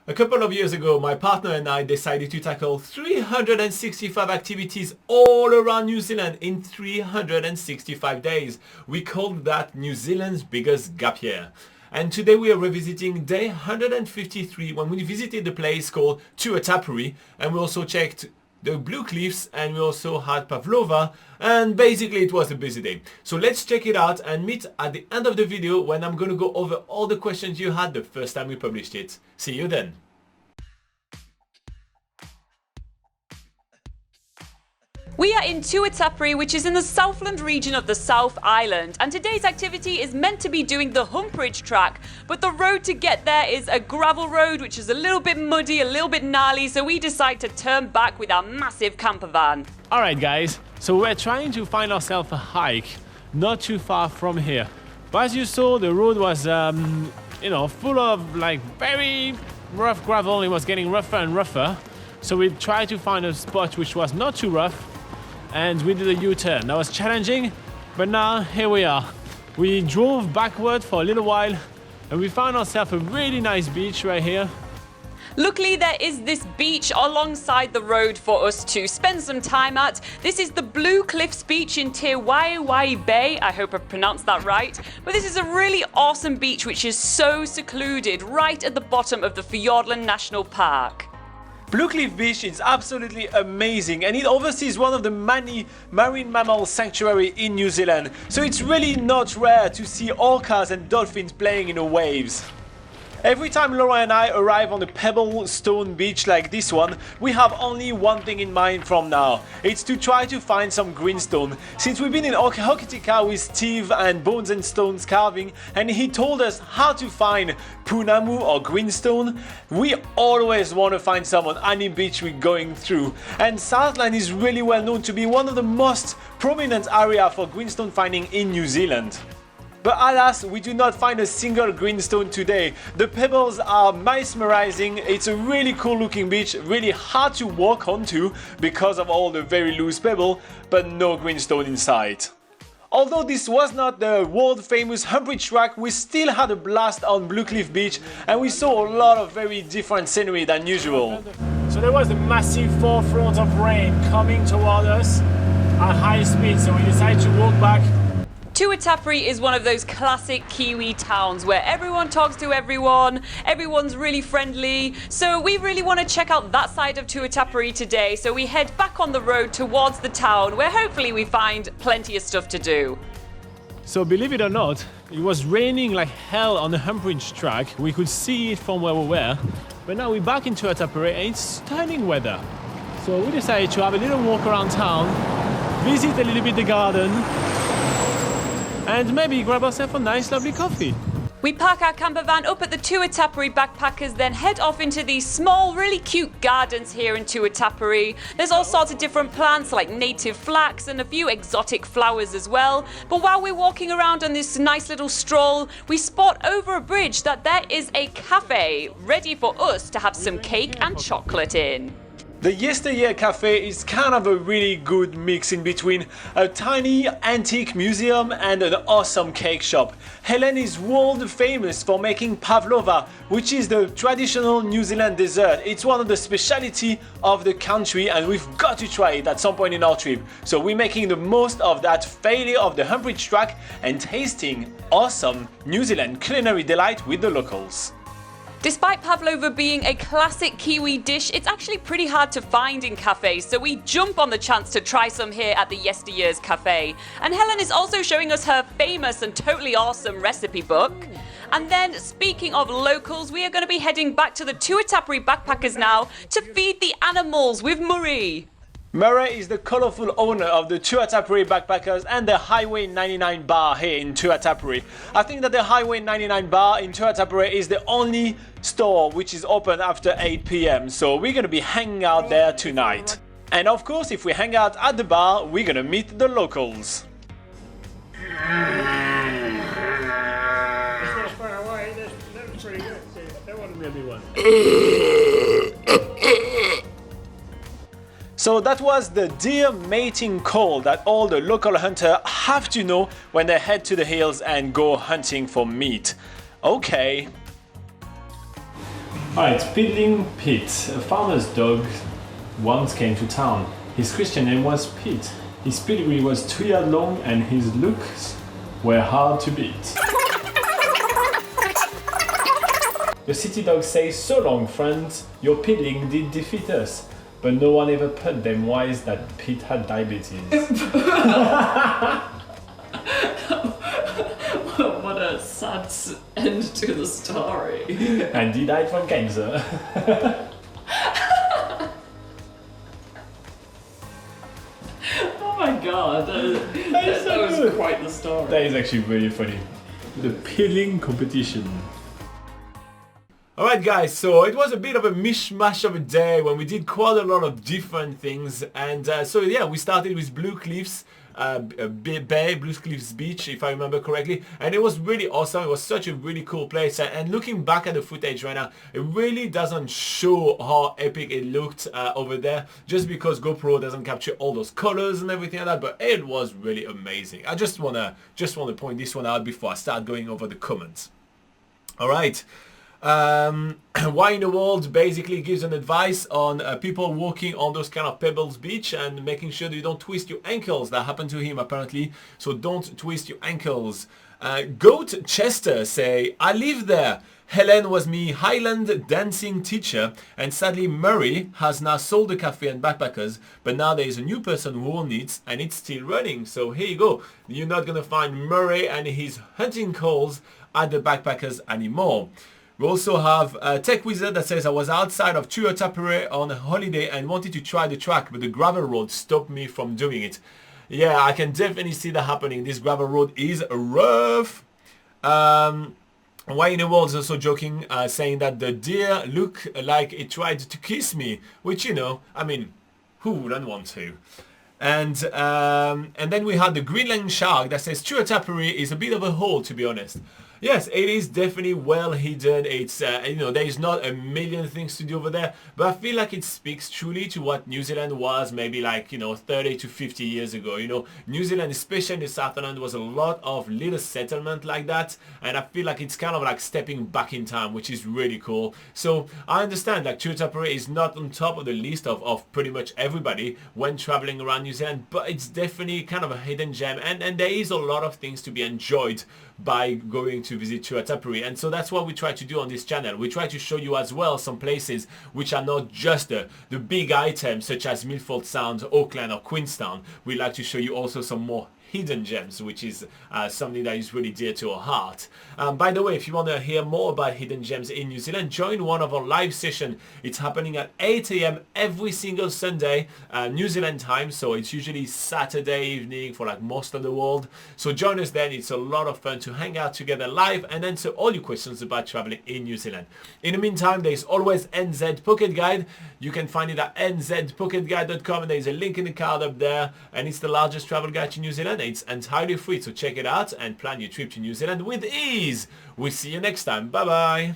A couple of years ago, my partner and I decided to tackle 365 activities all around New Zealand in 365 days. We called that New Zealand's biggest gap year. And today we are revisiting day 153 when we visited the place called Tuatapere, and we also checked the Blue Cliffs, and we also had Pavlova, and basically it was a busy day. So let's check it out and meet at the end of the video when I'm going to go over all the questions you had the first time we published it. See you then. We are in Tuatapere, which is in the Southland region of the South Island, and today's activity is meant to be doing the Humpridge track, but the road to get there is a gravel road which is a little bit muddy, a little bit gnarly, so we decide to turn back with our massive camper van. Alright guys, so we're trying to find ourselves a hike not too far from here. But as you saw, the road was full of like very rough gravel. It was getting rougher and rougher, so we tried to find a spot which was not too rough, and we did a U-turn. That was challenging, but now here we are. We drove backward for a little while and we found ourselves a really nice beach right here. Luckily, there is this beach alongside the road for us to spend some time at. This is the Blue Cliffs beach in Tuatapere Bay. I hope I pronounced that right. But this is a really awesome beach which is so secluded right at the bottom of the Fiordland National Park. Blue Cliff Beach is absolutely amazing, and it oversees one of the many marine mammal sanctuary in New Zealand, so it's really not rare to see orcas and dolphins playing in the waves. Every time Laura and I arrive on a pebble stone beach like this one, we have only one thing in mind from now. It's to try to find some greenstone. Since we've been in Hokitika with Steve and Bones and Stones carving, and he told us how to find punamu or greenstone, we always want to find some on any beach we're going through. And Southland is really well known to be one of the most prominent area for greenstone finding in New Zealand. But alas, we do not find a single greenstone today. The pebbles are mesmerizing. It's a really cool looking beach, really hard to walk onto because of all the very loose pebble, but no greenstone in sight. Although this was not the world famous Humpridge track, we still had a blast on Blue Cliff Beach, and we saw a lot of very different scenery than usual. So there was a massive forefront of rain coming toward us at high speed, so we decided to walk back. Tuatapere is one of those classic Kiwi towns where everyone talks to everyone, everyone's really friendly, so we really want to check out that side of Tuatapere today, so we head back on the road towards the town where hopefully we find plenty of stuff to do. So believe it or not, it was raining like hell on the Humpridge track. We could see it from where we were, but now we're back in Tuatapere and it's stunning weather. So we decided to have a little walk around town, visit a little bit the garden, and maybe grab ourselves a nice lovely coffee. We park our camper van up at the Tuatapere Backpackers, then head off into these small, really cute gardens here in Tuatapere. There's all sorts of different plants like native flax and a few exotic flowers as well. But while we're walking around on this nice little stroll, we spot over a bridge that there is a cafe ready for us to have some cake and chocolate in. The Yesteryear Cafe is kind of a really good mix in between a tiny antique museum and an awesome cake shop. Helen is world famous for making pavlova, which is the traditional New Zealand dessert. It's one of the specialty of the country and we've got to try it at some point in our trip. So we're making the most of that failure of the Humpridge track and tasting awesome New Zealand culinary delight with the locals. Despite pavlova being a classic Kiwi dish, it's actually pretty hard to find in cafes, so we jump on the chance to try some here at the Yesteryear's Cafe. And Helen is also showing us her famous and totally awesome recipe book. And then, speaking of locals, we are going to be heading back to the Tuatapere Backpackers now to feed the animals with Murray. Murray is the colourful owner of the Tuatapere Backpackers and the Highway 99 bar here in Tuatapere. I think that the Highway 99 bar in Tuatapere is the only store which is open after 8 PM, so we're going to be hanging out there tonight. And of course, if we hang out at the bar, we're going to meet the locals. So that was the deer mating call that all the local hunters have to know when they head to the hills and go hunting for meat. Okay. Alright, Piddling Pete. A farmer's dog once came to town. His Christian name was Pete. His pedigree was 2 yards long and his looks were hard to beat. The city dog says, "So long, friends, your piddling did defeat us." But no one ever put them wise that Pete had diabetes. What a sad end to the story. And he died from cancer. Oh my god, that was quite the story. That is actually really funny. The piddling competition. Alright guys, so it was a bit of a mishmash of a day when we did quite a lot of different things, and so yeah, we started with Blue Cliffs, Blue Cliffs Beach, if I remember correctly, and it was really awesome. It was such a really cool place, and looking back at the footage right now, it really doesn't show how epic it looked over there, just because GoPro doesn't capture all those colors and everything like that, but it was really amazing. I just wanna point this one out before I start going over the comments. Alright. Why in the World basically gives an advice on people walking on those kind of pebbles beach and making sure that you don't twist your ankles. That happened to him apparently, so don't twist your ankles. Goat Chester say, "I live there. Helen was me Highland dancing teacher, and sadly Murray has now sold the cafe and backpackers, but now there is a new person who owns it and it's still running." So here you go. You're not gonna find Murray and his hunting calls at the backpackers anymore. We also have Tech Wizard that says, "I was outside of Tuatapere on a holiday and wanted to try the track, but the gravel road stopped me from doing it." Yeah, I can definitely see that happening. This gravel road is rough. Why in the World is also joking, saying that the deer looked like it tried to kiss me, which, you know, I mean, who wouldn't want to? And then we had the Greenland Shark that says, "Tuatapere is a bit of a hole, to be honest." Yes, it is definitely well hidden. It's, you know, there is not a million things to do over there, but I feel like it speaks truly to what New Zealand was maybe like, you know, 30 to 50 years ago. You know, New Zealand, especially in the Southland, was a lot of little settlement like that, and I feel like it's kind of like stepping back in time, which is really cool. So I understand that Tuatapere is not on top of the list of pretty much everybody when traveling around New Zealand, but it's definitely kind of a hidden gem, and there is a lot of things to be enjoyed by going to visit Tuatapere, and so that's what we try to do on this channel. We try to show you as well some places which are not just the big items such as Milford Sound, Auckland or Queenstown. We like to show you also some more hidden gems, which is something that is really dear to our heart. By the way, if you want to hear more about hidden gems in New Zealand, join one of our live sessions. It's happening at 8 AM every single Sunday, New Zealand time, so it's usually Saturday evening for like most of the world. So join us then. It's a lot of fun to hang out together live and answer all your questions about traveling in New Zealand. In the meantime, there's always NZ Pocket Guide. You can find it at nzpocketguide.com, and there's a link in the card up there, and it's the largest travel guide to New Zealand. It's entirely free, so check it out and plan your trip to New Zealand with ease. We'll see you next time. Bye bye.